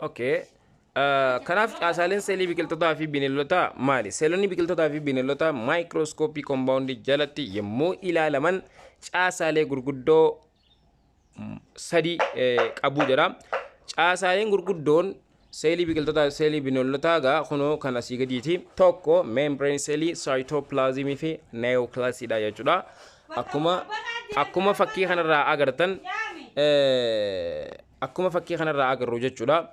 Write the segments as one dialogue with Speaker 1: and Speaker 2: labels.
Speaker 1: Okay. Kanaaf caasaaleen seelii biqiltootaa fi bineeldotaa maali? Seelonni biqiltootaa fi bineeldota maayikirooskooppii kombaawundii jalatti yommuu ilaalaman caasaalee gurguddoo sadii qabu jedha. Caasaaleen gurguddoon seelii biqiltootaa fi seelii bineeldotaa gaa kunoo kan asii gadiiti. Tokko membrane seelii, saayitoopilaazimii fi neokilaasiidha jechuudha. Akkuma fakkii kanarraa agartan akkuma fakkii kanarraa agarru jechuudha.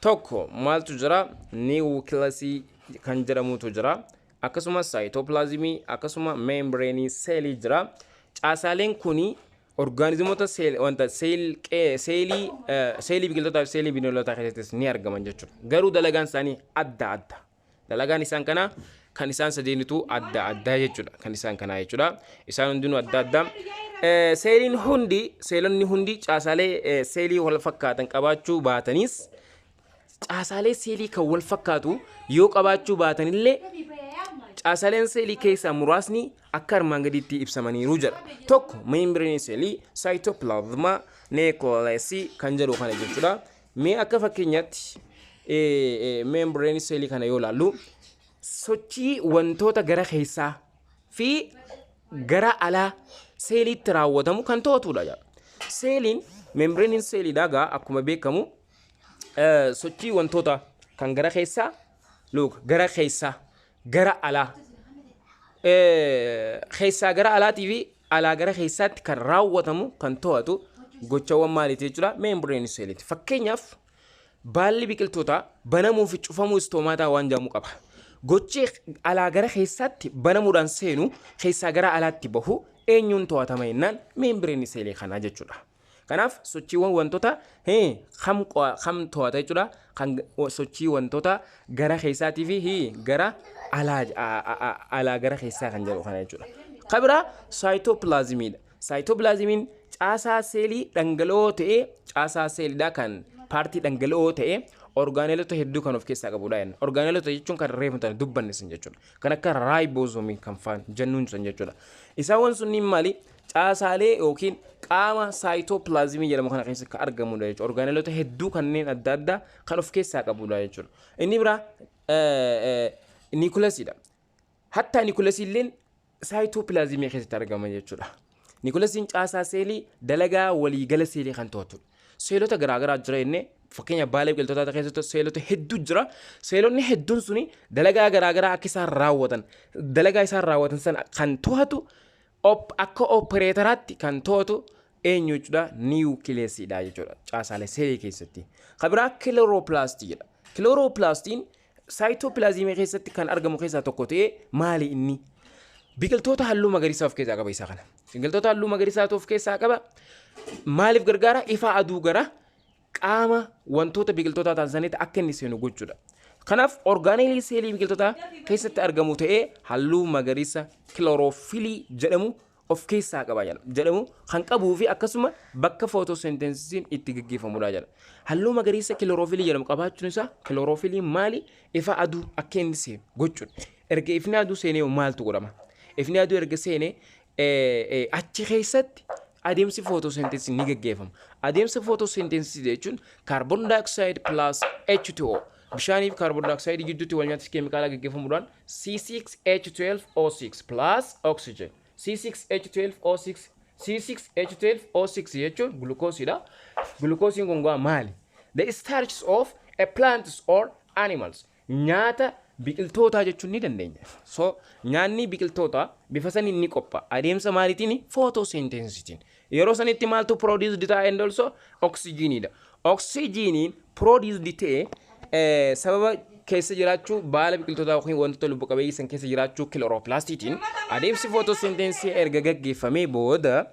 Speaker 1: Tokko maaltu jira? Neokilaasii kan jedhamutu jira. Akkasumas saayitoopilaazimii akkasuma membrane seelii jira. Caasaaleen kuni organizmoota seelii biqiltootaa fi seelii bineeldotaa keessattis ni argaman jechuudha. Garuu dalagaan isaanii adda adda. Dalagaan isaan kana kan isaan sadeenitu adda adda jechuudha. Kan isaan kanaa jechuudha. Isaan hundinuu adda adda. Seelonni hundi caasaalee seelii wal fakkaatan qabaachuu baatanis caasaalee seelii kan wal fakkaatu yoo qabaachuu baatanillee caasaaleen seelii keessaa muraasni akka armaan gadiitti ibsamaniiru jedha. Tokko membrane seelii, saayitoopilaazmaa, neokilaasii kan jedhu kana jechuudha. Mee akka fakkeenyaatti membrane seelii kana yoo ilaallu sochii wantoota gara keessaa fi gara alaa seeliitti raawwatamu kan to'atudha. Seeliin membrane seeliidha gaa akkuma beekamu sochii wantoota kan gara keessaa gara keessaa gara alaa keessaa gara alaatii fi alaa gara keessaatti kan raawwatamu kan to'atu gochawwan maaliiti jechuudha membrane seeliiti. Fakkeenyaaf baalli biqiltootaa banamuu fi cufamuu istoomaataa waan jedhamu qaba. Gochi alaa gara keessaatti banamuudhaan seenu keessaa gara alaatti bahu eenyuun to'atama jennaan membrane seelii kanaa jechuudha. Kanaaf sochiiwwan wantoota kam to'ata jechuudha. Kan sochii wantoota gara keessaatii fi gara alaa gara keessaa kan jedhu kana jechuudha. Kabira saayitoopilaazimiidha. Saayitoopilaazimiin caasaa seelii dhangala'oo ta'ee caasaa seeliidha kan paartii dhangala'oo ta'ee orgaaneelota hedduu kan of keessaa qabudha. Orgaaneelota jechuun kan reefu dubbanne sun jechuudha. Kan akka raayiboozomii kan faan jennuun sun jechuudha. Isaan sunniin maali? Caasaalee yookiin qaama saayitoopilaazimii jedhamu kana keessatti kan argamudha jechuudha. Orgaaneelota hedduu kanneen adda addaa kan of keessaa qabudha jechuudha. Inni biraa niikuleesiidha. Hatta niikuleesiilleen saayitoopilaazimii keessatti argama jechuudha. Niikuleesiin caasaa seelii dalagaa waliigala seelii kan to'atudha. Seelota garaagaraa jira jennee fakkeenya baala biqiltootaa keessatti seelota hedduu jira. Seelonni hedduun suni dalagaa garaagaraa akka isaan raawwatan dalagaa isaan raawwatan sana kan to'atu akka opereetaraatti kan to'atu eenyu jechuudha niwukileesiidha jechuudha caasaalee seelii keessatti. Kabiraa kilooropilaastiidha. Kilooropilaastiiin saayitoopilaazimii keessatti kan argamu keessaa tokko ta'ee maali inni? Biqiltoota halluu magariisaa of keessaa qaba isaa kana. Biqiltoota halluu magariisaa of keessaa qaba. Maaliif gargaara? Ifa aduu gara qaama wantoota biqiltootaa taasisanitti akka inni seenu gochuudha. Kanaaf orgaaneelii seelii biqiltootaa keessatti argamu ta'ee halluu magariisa kilooroofilii jedhamu of keessaa qaba jedhamu kan qabuu fi akkasuma bakka footoosenteensisiin itti gaggeeffamudha jedha. Halluu magariisa kilooroofilii jedhamu qabaachuun isaa kilooroofiliin maali? Ifa aduu akka inni seenu gochuudha. Erga ifni aduu seenee maaltu godhama? Ifni aduu erga seenee achi keessatti adeemsi footoosenteensisii ni gaggeeffama. Adeemsi footoosenteensisii jechuun kaarboon daayoksaayiid plus H2O bishaanii fi kaarboon daayoksaayiid gidduutti wal nyaata keemikaalaa gaggeeffamuudhaan C6H12O6 plus oxygen. C6H12O6 C6H12O6 jechuun gulukoosiidha. Gulukoosiin kun maali? The starches of a plants or animals. Nyaata biqiltootaa jechuun ni dandeenya. So nyaanni biqiltootaa bifa saniin ni qophaa'a. Adeemsa maaliitiin? Footoosenteensisiitiin. Yeroo sanitti maaltu produced ta'a and also oxygenidha. Oxygeniin produced ta'ee sababa keessa jiraachuu baala biqiltootaa yookiin wantoota lubbu qabeeyyisan keessa jiraachuu kilooropilaastiitiin adeemsi footoosenteensisii erga gaggeeffamee booda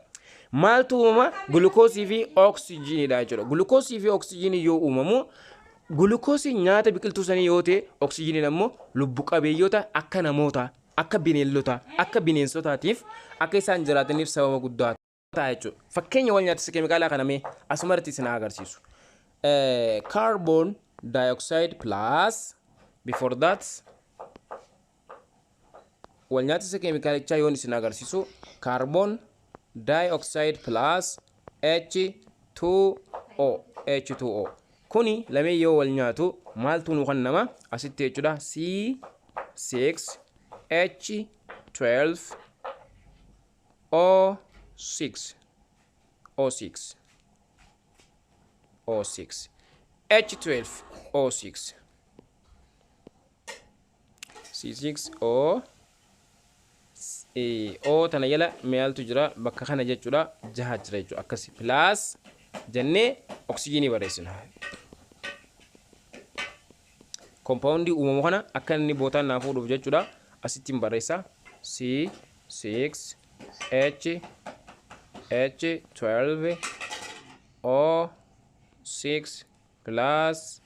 Speaker 1: maaltu uumama? Gulukoosii fi oxygenidha jechuudha. Gulukoosii fi oxygenii yoo uumamu gulukoosiin nyaata biqiltuu sanii yoo ta'e oxygeniin ammoo lubbu qabeeyyoota akka namoota akka bineeldota akka bineensotaatiif akka isaan jiraataniif sababa guddaa ta'a jechuudha. Fakkeenya wal nyaatisa keemikaalaa kana mee asumarratti isin agarsiisu. Carbon dioxide plus before that wal nyaatisa keemikaalichaa yoon isin agarsiisu carbon dioxide plus H2O kuni lamee yoo wal nyaatu maaltu nu kennama asitti jechuudha C6H12 O6 H12 O6 C6O O tana jala maaltu jira bakka kana jechuudha jaha jira jechuudha akkasi plus jennee oksijiinii barreessina. Compound uumamu kana akka inni bootaan naaf fuudhuuf jechuudha asittiin barreessa C6H12 O6 plus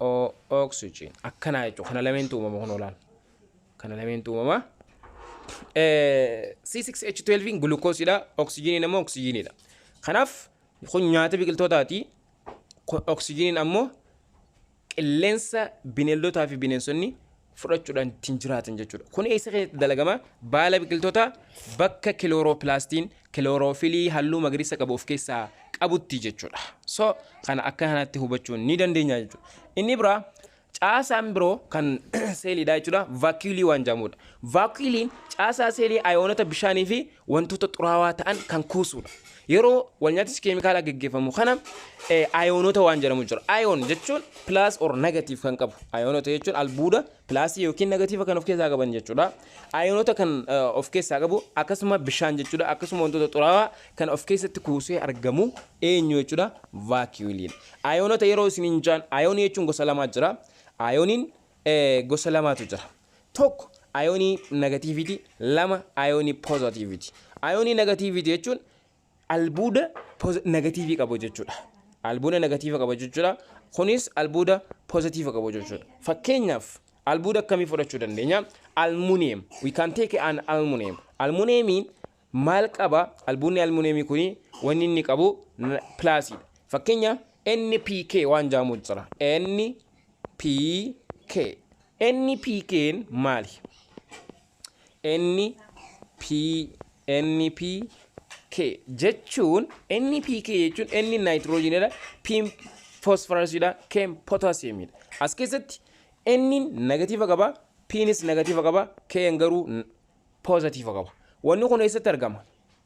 Speaker 1: O oxygen akkana jechuudha kana lameentu uumamu kun olaal kana lameentu uumama. C6H12 glucose oksijiiniin ammoo oksijiiniidha. Kanaaf kun nyaata biqiltootaati. Oksijiiniin ammoo qilleensa bineeldotaa fi bineensonni fudhachuudhaan ittiin jiraatan jechuudha. Kun eessa keessatti dalagama? Baala biqiltootaa bakka kilooroplastiin kilooroofilii halluu magariisa qabu of keessaa qabutti jechuudha. So kana akka kanatti hubachuun ni dandeenya jechuudha. Inni biraa caasaan biroo kan seeliidha jechuudha. Vaakiyoolii waan jedhamudha. Vaakiyooliin caasaa seelii ayoonota bishaanii fi wantoota xuraawaa ta'an kan kuusudha. Yeroo walnyaatis keemikaala gaggeeffamu kana ayoonota waan jedhamu jira. Ayoon jechuun plus or negative kan qabu. Ayoonota jechuun albuuda plus yookiin negative kan of keessaa qaban jechuudha. Ayoonota kan of keessaa qabu akkasuma bishaan jechuudha. Akkasuma wantoota xuraawaa kan of keessatti kuusee argamu eenyu jechuudha vaakiyooliin. Ayoonota yeroo isiniin jaan ayoonii jechuun gosa lama jira. Ayooniin gosa lamatu jira. Tokko ayoonii negativity, lama ayoonii positivity. Ayoonii negativity jechuun albuuda negative qabu jechuudha. Albuuda negative qabu jechuudha. Kunis albuuda positive qabu jechuudha. Fakkeenyaaf albuuda akkamii fudhachuu dandeenya? Aluminium. We can take an aluminium. Aluminium maal qaba? Albuudni aluminium kuni wanni inni qabu plus. Fakkeenya NPK waan jedhamu jira. NPK maali? NPK jechuun NPK jechuun N nitrogenidha, P phosphorusidha, K potassiumidha. As keessatti N negative qaba, P nis negative qaba, K garuu positive qaba. Wanni kun eessatti argama?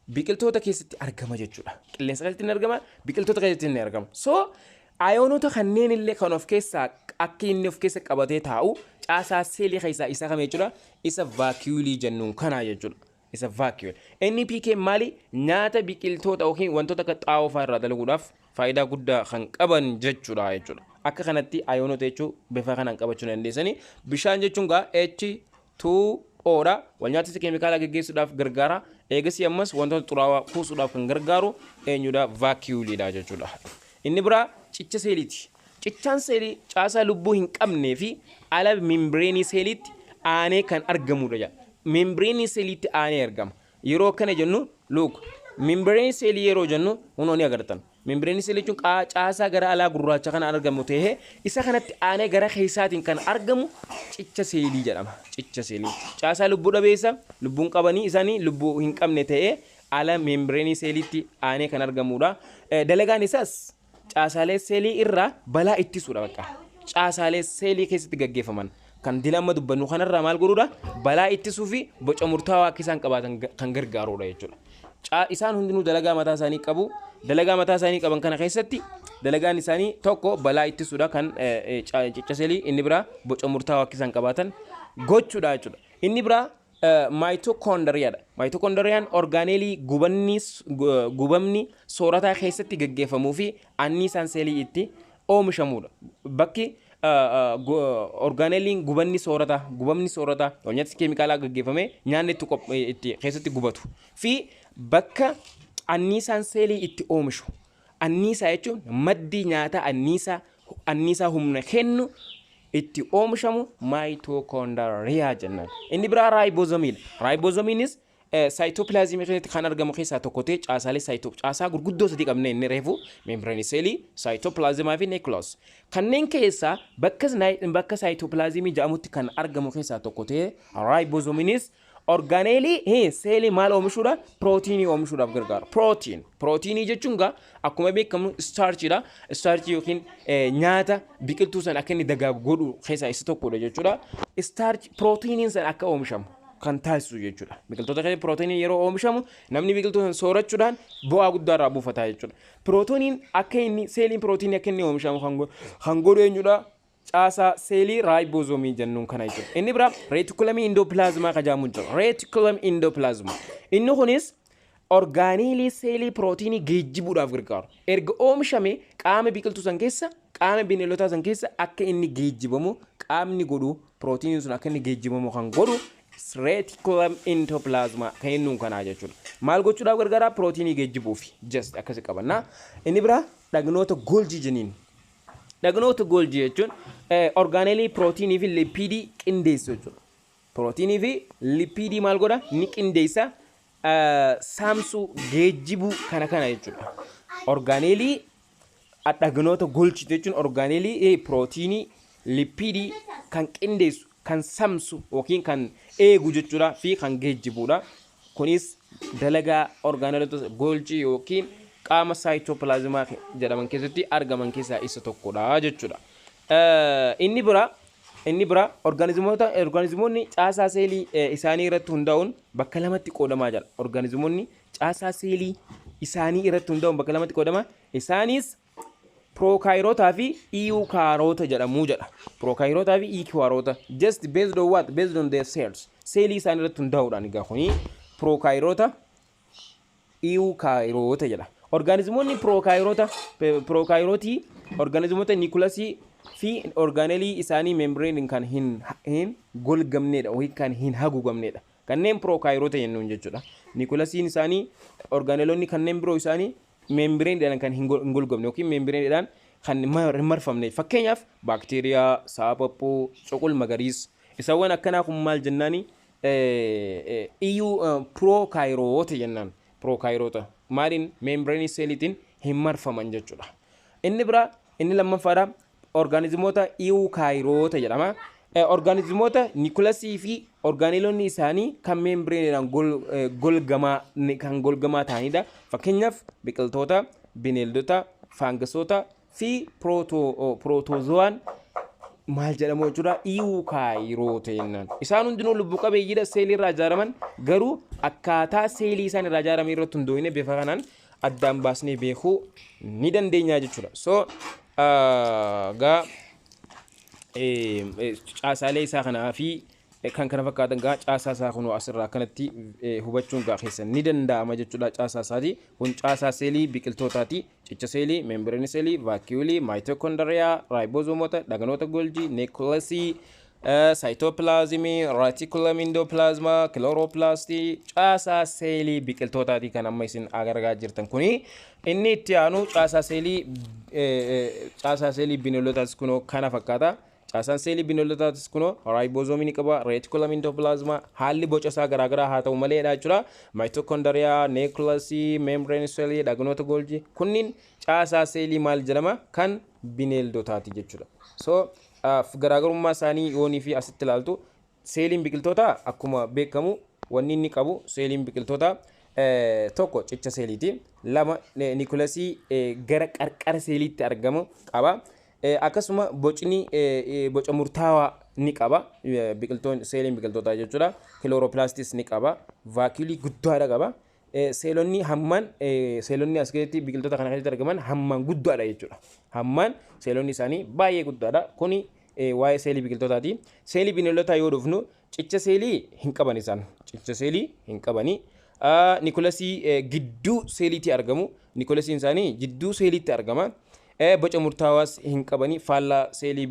Speaker 1: Biqiltoota keessatti argama jechuudha. Qilleensa keessatti ni argama, biqiltoota keessatti ni argama. So ayoonota kanneen illee kan of keessaa akka inni of keessa qabatee taa'u caasaa seelii keessaa isa kam jechuudha? Isa vaakiyoolii jennuun kana jechuudha. Isa vaakiyool. NPK maali? Nyaata biqiltoota yookiin wantoota akka xaa'oo fa'aa irraa dalaguudhaaf faayidaa guddaa kan qaban jechuudha jechuudha. Akka kanatti ayoonota jechuun bifa kanaan qabachuu dandeessanii. Bishaan jechuun gaa H2O dha. Walnyaatis keemikaala gaggeessuudhaaf gargaara. Eegasii ammas wantoota xuraawaa kuusuudhaaf kan gargaaru eenyudha? Vaakiyooliidha jechuudha. Inni biraa cicha seeliiti. Cichaan seelii caasaa lubbuu hin qabnee fi ala membreenii seeliitti aanee kan argamudha. Membreenii seeliitti aanee argama. Yeroo kana jennu look membreenii seelii yeroo jennu hunooni agartan. Membreenii seelii jechuun caasaa gara alaa gurraacha kan argamu ta'ee isa kanatti aanee gara keessaatiin kan argamu cicha seelii jedhama. Cicha seelii. Caasaa lubbuu dhabeessa lubbuun qabanii isaanii lubbuu hin qabne ta'ee ala membreenii seeliitti aanee kan argamudha. Dalagaan isaas caasaalee seelii irraa balaa ittisuudha bakka. Caasaalee seelii keessatti gaggeeffaman kan dilama dubbannu kanarraa maal godhuudha? Balaa ittisuu fi boca murtaawaa akka isaan qabaatan kan gargaarudha jechuudha. Isaan hundinuu dalagaa mataa isaanii qabu. Dalagaa mataa isaanii qaban kana keessatti dalagaan isaanii tokko balaa ittisuudha kan cicha seelii, inni biraa boca murtaawaa akka isaan qabaatan gochuudha jechuudha. Inni biraa mitochondriaadha. Mitochondriaan orgaaneelii gubamni soorataa keessatti gaggeeffamuu fi anniisaan seelii itti oomishamudha. Bakki orgaaneeliin gubamni soorataa wantoota keemikaalaa gaggeeffamee nyaanni itti keessatti gubatu fi bakka anniisaan seelii itti oomishu. Anniisaa jechuun maddii nyaata anniisaa humna kennu itti oomishamu mitochondria jennaan. Inni biraa raayiboozoomiidha. Raayiboozoomiinis saayitoopilaazimii keessatti kan argamu keessaa tokko ta'ee caasaa gurguddoo sadii qabna inni reefu membreenii seelii, saayitoopilaazimii fi neekloos. Kanneen keessaa bakka saayitoopilaazimii jedhamutti kan argamu keessaa tokko ta'ee raayiboozoomiinis Orgaaneelii seelii maal oomishuudha? Pirootiinii oomishuudhaaf gargaara. Pirootiinii jechuun gaa akkuma beekamu starchiidha. Starchii yookiin nyaata biqiltuu san akka inni dagaagu godhu keessaa isa tokkodha jechuudha. Pirootiiniin san akka oomishamu kan taasisu jechuudha. Biqiltoota keessatti pirootiiniin yeroo oomishamu namni biqiltuu san soorachuudhaan bu'aa guddaa irraa buufata jechuudha. Pirootiiniin akka inni seeliin pirootiinii akka inni oomishamu kan godhu eenyudha? Caasaa seelii raayiboozomii jennuun kana jechuudha. Inni biraa reetikulamii indoopilaazimaa jedhamu jira. Reetikulam indoopilaazimaa. Inni kunis orgaaneelii seelii pirootiinii geejjibuudhaaf gargaaru. Erga oomishame qaama biqiltuu san keessa, qaama bineeldotaa san keessa akka inni geejjibamu qaamni godhu pirootiiniin sun akka inni geejjibamu kan godhu reetikulam indoopilaazimaa kan jennuun kana jechuudha. Maal gochuudhaaf gargaara? Pirootiinii geejjibuufi. Just akkasi qabanna. Inni biraa dhagnoota Golgi jenniin. Dhagnoota Golgi jechuun orgaaneelii pirootiinii fi lipiidii qindeessu jechuudha. Pirootiinii fi lipiidii maal godha? Ni qindeessa saamsuu geejjibuu kana jechuudha. Orgaaneelii dhagnoota Golgi jechuun orgaaneelii pirootiinii lipiidii kan qindeessu kan saamsu yookiin kan eegu jechuudha fi kan geejjibuudha. Kunis dalagaa orgaaneelota Golgi yookiin qaama saayitoopilaazmaa jedhaman keessatti argaman keessaa isa tokkodha jechuudha. Inni biraa orgaanizimoonni caasaa seelii isaanii irratti hundaa'uun bakka lamatti qoodamaa jira. Orgaanizimoonni caasaa seelii isaanii irratti hundaa'uun bakka lamatti qoodama. Isaanis prookaayirotaa fi iiyukaaroota jedhamuu jedha. Prookaayirotaa fi iiyukaaroota just based on what? Based on their cells. Seelii isaanii irratti hundaa'uudhaan egaa kuni prookaayiroota iiyukaaroota jedha. Orgaanizimoonni prookaayirotii orgaanizimoota niikulasii fi orgaaneelii isaanii membreen kan hin golgamnedha yookiin kan hin haguugamnedha. Kanneen prookaayiroota jennuun jechuudha. Niikulasiin isaanii orgaaneelonni kanneen biroo isaanii membreenidhaan kan hin golgamne yookiin membreenidhaan kan hin marfamne. Fakkeenyaaf baakteeriyaa, saaphapuu, cuqul magariis isawwan akkanaa kun maal jennaani? Prookaayiroota jennaan. Prookaayiroota maaliin membreenii seeliitiin hin marfaman jechuudha. Inni lammaffaadha orgaanizimoota iiyukaayiroota jedhama. Orgaanizimoota niikulasii fi orgaaneelonni isaanii kan membreenidhaan golgamaa ta'anidha. Fakkeenyaaf biqiltoota, bineeldota, faangasoota fi pirootozoaan maal jedhamu jechuudha? Iiyukaayiroota jennaan. Isaan hundinuu lubbu qabeeyyiidha seelii irraa ijaaraman garuu akkaataa seelii isaan irraa ijaarame irratti hundoofne bifa kanaan addaan baasnee beekuu ni dandeenya jechuudha. So caasaalee isaa kanaa fi kan kana fakkaatan gaa caasaa isaa kunoo asirraa kanatti hubachuun gaa keessan ni danda'ama jechuudha. Caasaa isaati kun caasaa seelii biqiltootaati. Cicha seelii, membreenii seelii, vaakiyuulii, maayitookondiriyaa, raayiboozoomota, dhagnoota Golgi, niikulasii, saayitoopilaazimii, reetikulam indoopilaazimaa, kilooroplaastii, caasaa seelii biqiltootaati kan amma isin agargaa jirtan kuni. Inni itti aanu caasaa seelii bineeldotaas kunoo kana fakkaata. Caasaan seelii bineeldotaas kunoo raayiboozoomii ni qaba, reetikulam indoopilaazimaa haalli boca isaa garaagaraa haa ta'u malee jechuudha. Maayitookondiriyaa, niikulasii, membreenii seelii, dhagnoota Golgi kunniin caasaa seelii maal jedhama? Kan bineeldotaati jechuudha. So garaagarummaa isaanii yoonii fi asitti ilaaltu seeliin biqiltootaa akkuma beekamu wanni inni qabu seeliin biqiltootaa tokko cicha seeliiti, lama niikulasii gara qarqara seeliitti argamu qaba. Akkasuma boca murtaawaa ni qaba biqiltoon seeliin biqiltootaa jechuudha. Kilooroplaastis ni qaba, vaakiyuulii guddaadha qaba. Seelonni as keessatti biqiltoota kana keessatti argaman hammaan guddaadha jechuudha. Hammaan seelonni isaanii baay'ee guddaadha. Kuni waa'ee seelii biqiltootaati. Seelii bineeldotaa yoo dhufnu cicha seelii hin qaban isaan. Cicha seelii hin qabani. Niikulasii gidduu seeliitti argamu. Niikulasiin isaanii gidduu seeliitti argama. Boca murtaawaas hin qabani. Faallaa seelii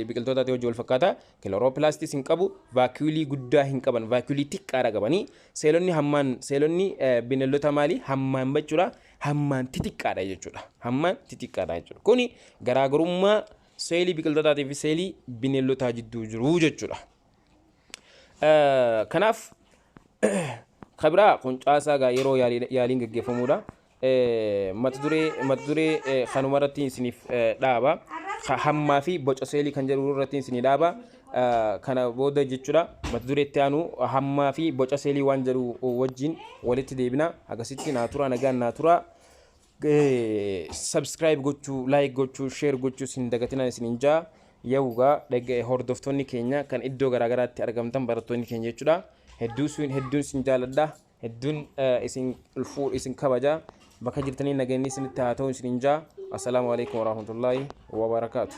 Speaker 1: biqiltootaati hojii wal fakkaata. Kilooroplaastis hin qabu. Vaakiyuulii guddaa hin qaban. Vaakiyuulii xiqqaadha qabani. Seelonni bineeldota maali? Hammaan jechuudha. Hammaan xixiqqaadha jechuudha. Hammaan xixiqqaadha jechuudha. Kuni garaagarummaa seelii biqiltootaatii fi seelii bineeldotaa jidduu jiru jechuudha. Kanaaf kabiraa kun caasaa yeroo yaaliin gaggeeffamuudha. Mata duree kanuma irratti isiniif dhaaba. Hammaa fi boca seelii kan jedhu irratti isinii dhaaba. kana booda jechuudha mata duree itti aanu hammaa fi boca seelii waan jedhu wajjin walitti deebina akkasitti naaturaa nagaan naaturaa subscribe gochuu like gochuu share gochuu sin dagatinaan isin injaa yawugaa hordoftoonni keenya kan iddoo garaagaraatti argamtan barattoonni keenya jechuudha hedduun sin jaaladha hedduun isin kabaja bakka jirtanii nageenyi isinitti haa ta'u isin injaa assalaamu alaykum warahmatullaahi wabarakaatu